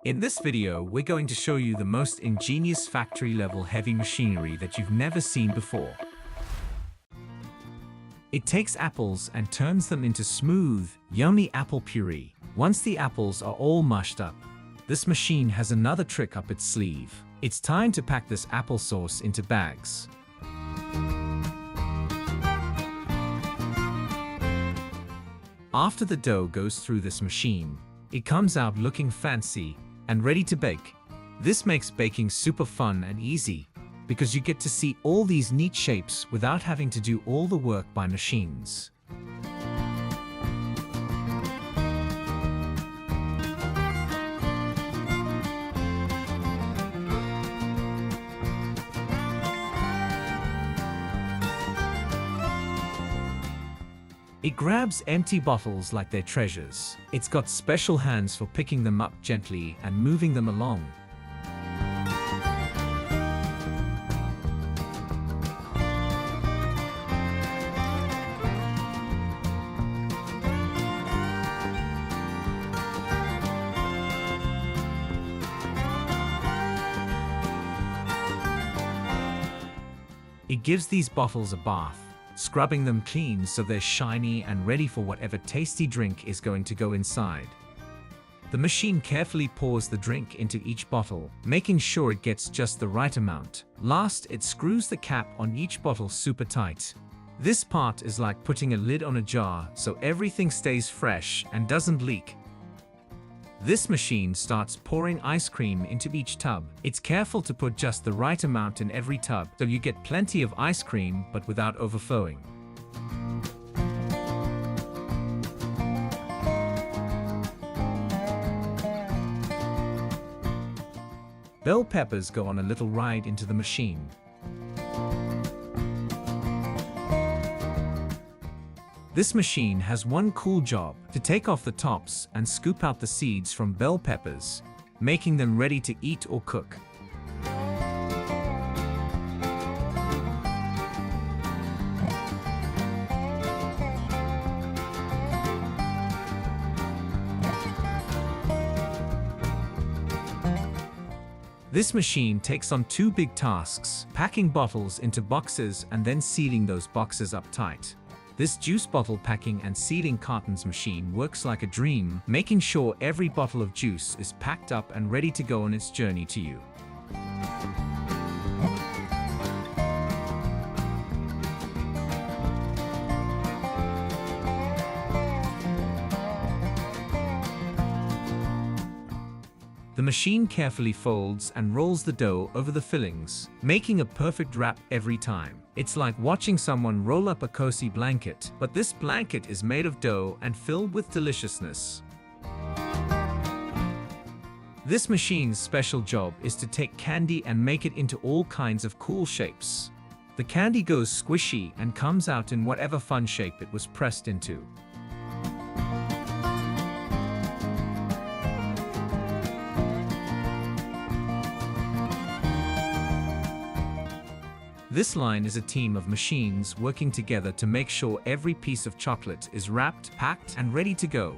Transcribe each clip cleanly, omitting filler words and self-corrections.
In this video, we're going to show you the most ingenious factory-level heavy machinery that you've never seen before. It takes apples and turns them into smooth, yummy apple puree. Once the apples are all mushed up, this machine has another trick up its sleeve. It's time to pack this applesauce into bags. After the dough goes through this machine, it comes out looking fancy and ready to bake. This makes baking super fun and easy because you get to see all these neat shapes without having to do all the work by machines. It grabs empty bottles like they're treasures. It's got special hands for picking them up gently and moving them along. It gives these bottles a bath, scrubbing them clean so they're shiny and ready for whatever tasty drink is going to go inside. The machine carefully pours the drink into each bottle, making sure it gets just the right amount. Last, it screws the cap on each bottle super tight. This part is like putting a lid on a jar so everything stays fresh and doesn't leak. This machine starts pouring ice cream into each tub. It's careful to put just the right amount in every tub so you get plenty of ice cream but without overflowing. Bell peppers go on a little ride into the machine. This machine has one cool job: to take off the tops and scoop out the seeds from bell peppers, making them ready to eat or cook. This machine takes on two big tasks: packing bottles into boxes and then sealing those boxes up tight. This juice bottle packing and sealing cartons machine works like a dream, making sure every bottle of juice is packed up and ready to go on its journey to you. The machine carefully folds and rolls the dough over the fillings, making a perfect wrap every time. It's like watching someone roll up a cozy blanket, but this blanket is made of dough and filled with deliciousness. This machine's special job is to take candy and make it into all kinds of cool shapes. The candy goes squishy and comes out in whatever fun shape it was pressed into. This line is a team of machines working together to make sure every piece of chocolate is wrapped, packed, and ready to go.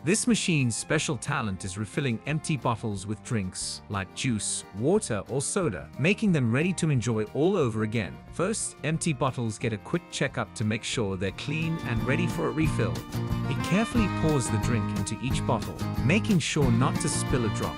This machine's special talent is refilling empty bottles with drinks like juice, water, or soda, making them ready to enjoy all over again. First, empty bottles get a quick checkup to make sure they're clean and ready for a refill. It carefully pours the drink into each bottle, making sure not to spill a drop.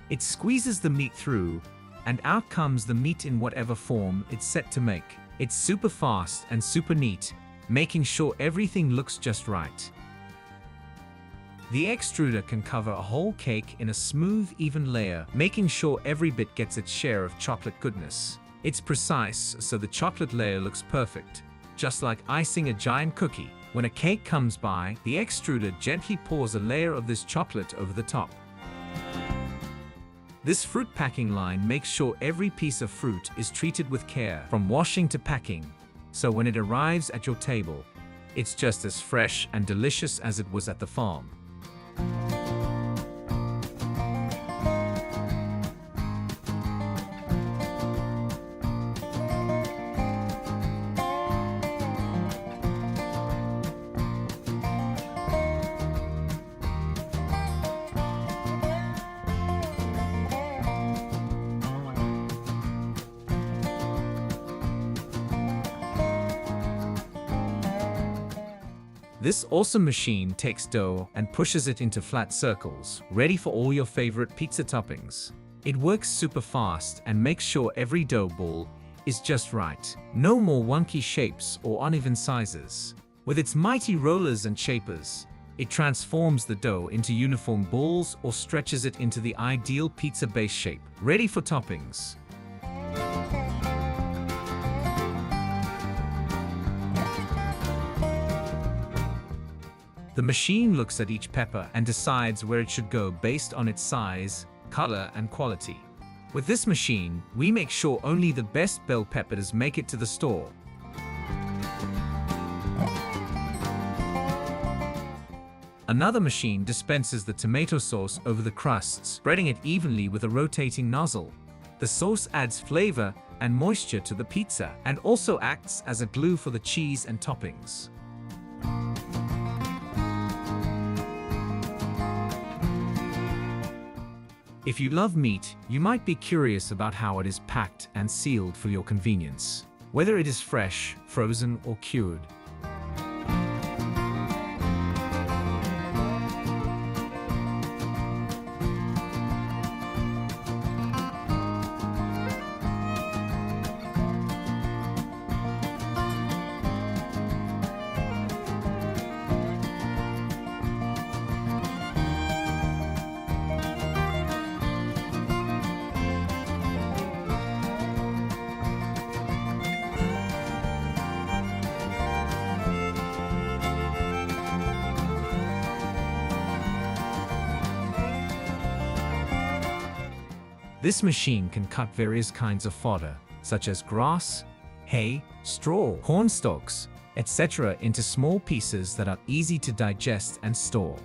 It squeezes the meat through, and out comes the meat in whatever form it's set to make. It's super fast and super neat, making sure everything looks just right. The extruder can cover a whole cake in a smooth, even layer, making sure every bit gets its share of chocolate goodness. It's precise, so the chocolate layer looks perfect, just like icing a giant cookie. When a cake comes by, the extruder gently pours a layer of this chocolate over the top. This fruit packing line makes sure every piece of fruit is treated with care, from washing to packing, so when it arrives at your table, it's just as fresh and delicious as it was at the farm. This awesome machine takes dough and pushes it into flat circles, ready for all your favorite pizza toppings. It works super fast and makes sure every dough ball is just right. No more wonky shapes or uneven sizes. With its mighty rollers and shapers, it transforms the dough into uniform balls or stretches it into the ideal pizza base shape, ready for toppings. The machine looks at each pepper and decides where it should go based on its size, color, and quality. With this machine, we make sure only the best bell peppers make it to the store. Another machine dispenses the tomato sauce over the crusts, spreading it evenly with a rotating nozzle. The sauce adds flavor and moisture to the pizza and also acts as a glue for the cheese and toppings. If you love meat, you might be curious about how it is packed and sealed for your convenience, whether it is fresh, frozen, or cured. This machine can cut various kinds of fodder, such as grass, hay, straw, corn stalks, etc., into small pieces that are easy to digest and store.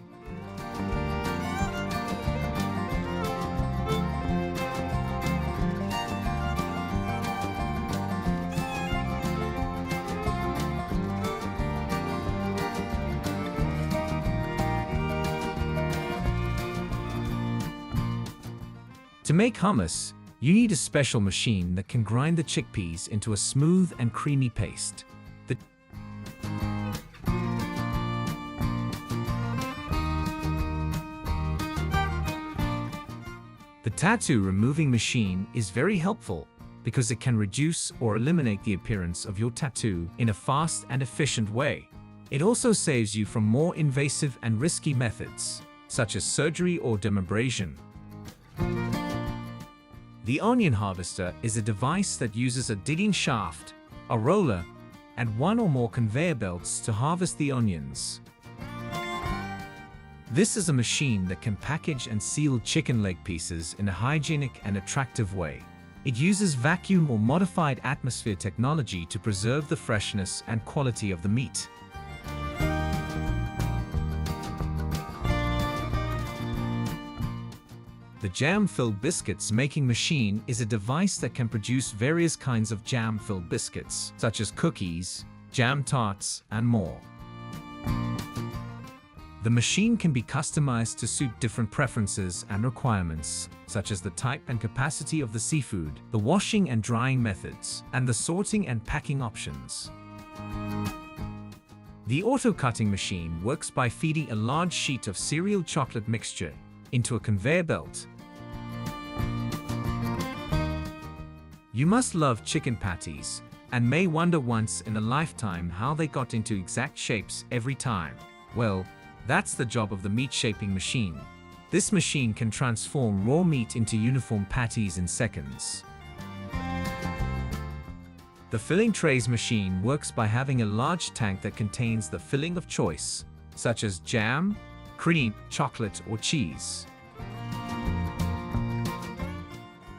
To make hummus, you need a special machine that can grind the chickpeas into a smooth and creamy paste. The tattoo removing machine is very helpful because it can reduce or eliminate the appearance of your tattoo in a fast and efficient way. It also saves you from more invasive and risky methods, such as surgery or dermabrasion. The onion harvester is a device that uses a digging shaft, a roller, and one or more conveyor belts to harvest the onions. This is a machine that can package and seal chicken leg pieces in a hygienic and attractive way. It uses vacuum or modified atmosphere technology to preserve the freshness and quality of the meat. The jam-filled biscuits making machine is a device that can produce various kinds of jam-filled biscuits, such as cookies, jam tarts, and more. The machine can be customized to suit different preferences and requirements, such as the type and capacity of the seafood, the washing and drying methods, and the sorting and packing options. The auto-cutting machine works by feeding a large sheet of cereal chocolate mixture into a conveyor belt. You must love chicken patties, and may wonder once in a lifetime how they got into exact shapes every time. Well, that's the job of the meat shaping machine. This machine can transform raw meat into uniform patties in seconds. The filling trays machine works by having a large tank that contains the filling of choice, such as jam, cream, chocolate, or cheese.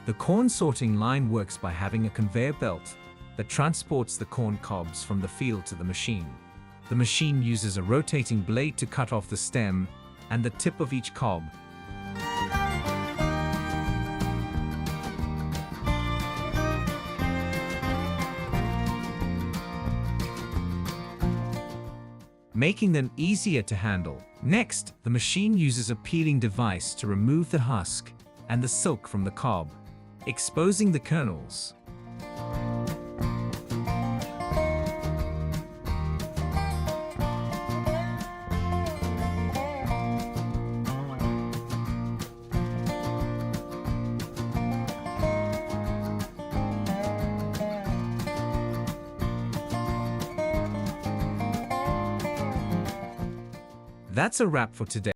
The corn sorting line works by having a conveyor belt that transports the corn cobs from the field to the machine. The machine uses a rotating blade to cut off the stem and the tip of each cob. Making them easier to handle. Next, the machine uses a peeling device to remove the husk and the silk from the cob, exposing the kernels. That's a wrap for today.